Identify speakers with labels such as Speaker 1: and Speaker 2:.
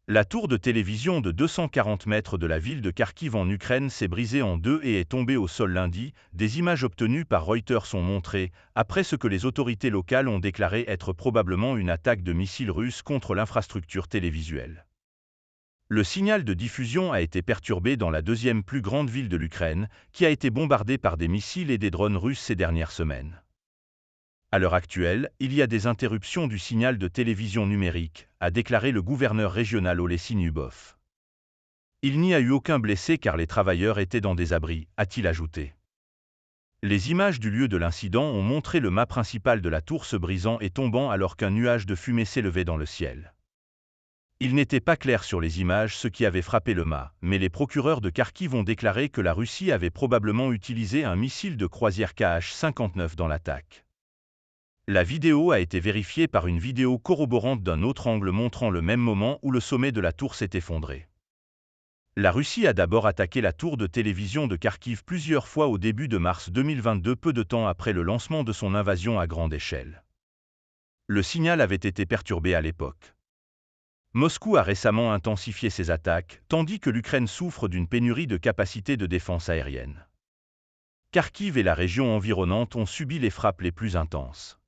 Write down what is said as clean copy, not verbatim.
Speaker 1: La tour de télévision de 240 mètres de la ville de Kharkiv en Ukraine s'est brisée en deux et est tombée au sol lundi. Des images obtenues par Reuters sont montrées, après ce que les autorités locales ont déclaré être probablement une attaque de missiles russes contre l'infrastructure télévisuelle. Le signal de diffusion a été perturbé dans la deuxième plus grande ville de l'Ukraine, qui a été bombardée par des missiles et des drones russes ces dernières semaines. À l'heure actuelle, il y a des interruptions du signal de télévision numérique, a déclaré le gouverneur régional Olesy Nubov. Il n'y a eu aucun blessé car les travailleurs étaient dans des abris, a-t-il ajouté. Les images du lieu de l'incident ont montré le mât principal de la tour se brisant et tombant alors qu'un nuage de fumée s'élevait dans le ciel. Il n'était pas clair sur les images ce qui avait frappé le mât, mais les procureurs de Kharkiv ont déclaré que la Russie avait probablement utilisé un missile de croisière Kh-59 dans l'attaque. La vidéo a été vérifiée par une vidéo corroborante d'un autre angle montrant le même moment où le sommet de la tour s'est effondré. La Russie a d'abord attaqué la tour de télévision de Kharkiv plusieurs fois au début de mars 2022, peu de temps après le lancement de son invasion à grande échelle. Le signal avait été perturbé à l'époque. Moscou a récemment intensifié ses attaques, tandis que l'Ukraine souffre d'une pénurie de capacités de défense aérienne. Kharkiv et la région environnante ont subi les frappes les plus intenses.